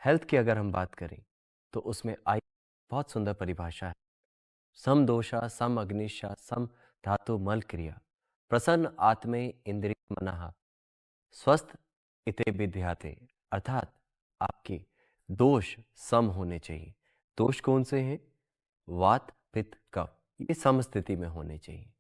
Health की अगर हम बात करें तो उसमें आई बहुत सुंदर परिभाषा है। सम दोषा सम अग्निशा सम धातु मल क्रिया प्रसन्न आत्मे इंद्रिय मनः स्वस्थ इते विद्याते। अर्थात आपके दोष सम होने चाहिए। दोष कौन से हैं? वात पित्त कफ, ये सम स्थिति में होने चाहिए।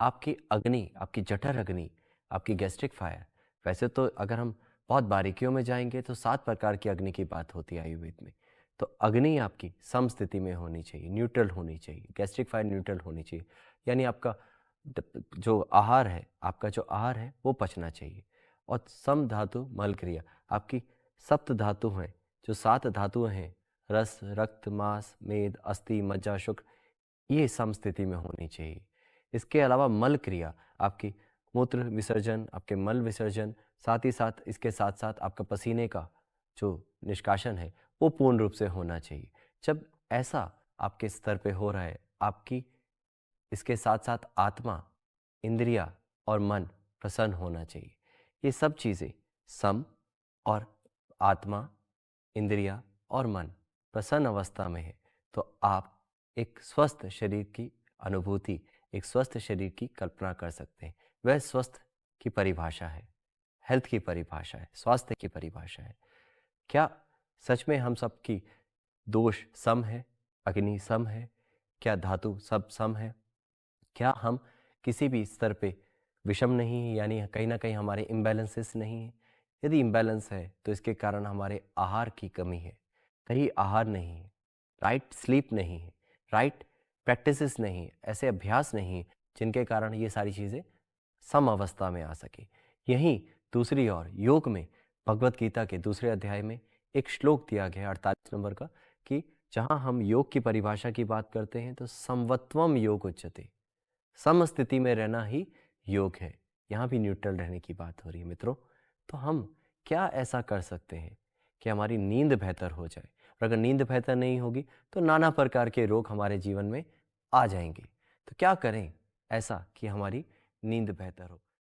आपकी अग्नि, आपकी जठर अग्नि, आपकी गैस्ट्रिक फायर, वैसे तो अगर हम बहुत बारीकियों में जाएंगे तो 7 प्रकार की अग्नि की बात होती है आयुर्वेद में। तो अग्नि आपकी सम स्थिति में होनी चाहिए, न्यूट्रल होनी चाहिए। गैस्ट्रिक फायर न्यूट्रल होनी चाहिए, यानी आपका जो आहार है, आपका जो आहार है वो पचना चाहिए। और सम धातु मल क्रिया, आपकी सप्त धातु हैं, जो 7 धातुएं हैं, रस रक्त मांस मेद अस्थि मज्जा शुक्र, ये सम स्थिति में होनी चाहिए। इसके अलावा मल क्रिया, आपकी मूत्र विसर्जन, आपके मल विसर्जन, साथ ही साथ इसके साथ साथ आपका पसीने का जो निष्कासन है वो पूर्ण रूप से होना चाहिए। जब ऐसा आपके स्तर पे हो रहा है, आपकी इसके साथ साथ आत्मा, इंद्रिया और मन प्रसन्न होना चाहिए। ये सब चीज़ें सम और आत्मा, इंद्रिया और मन प्रसन्न अवस्था में है तो आप एक स्वस्थ शरीर की अनुभूति, एक स्वस्थ शरीर की कल्पना कर सकते हैं। वह स्वस्थ की परिभाषा है, हेल्थ की परिभाषा है, स्वास्थ्य की परिभाषा है। क्या सच में हम सबकी दोष सम है? अग्नि सम है? क्या धातु सब सम है? क्या हम किसी भी स्तर पे विषम नहीं है, यानी कहीं ना कहीं हमारे इम्बैलेंसेस नहीं है? यदि इम्बैलेंस है तो इसके कारण हमारे आहार की कमी है, सही आहार नहीं है, राइट स्लीप नहीं है, राइट प्रैक्टिसेस नहीं है, ऐसे अभ्यास नहीं है जिनके कारण ये सारी चीज़ें सम अवस्था में आ सके। यहीं दूसरी ओर योग में भगवत गीता के दूसरे अध्याय में एक श्लोक दिया गया है 48 नंबर का, कि जहाँ हम योग की परिभाषा की बात करते हैं तो समवत्वम योग उच्यते, सम स्थिति में रहना ही योग है। यहाँ भी न्यूट्रल रहने की बात हो रही है मित्रों। तो हम क्या ऐसा कर सकते हैं कि हमारी नींद बेहतर हो जाए? और अगर नींद बेहतर नहीं होगी तो नाना प्रकार के रोग हमारे जीवन में आ जाएंगे। तो क्या करें ऐसा कि हमारी नींद बेहतर हो?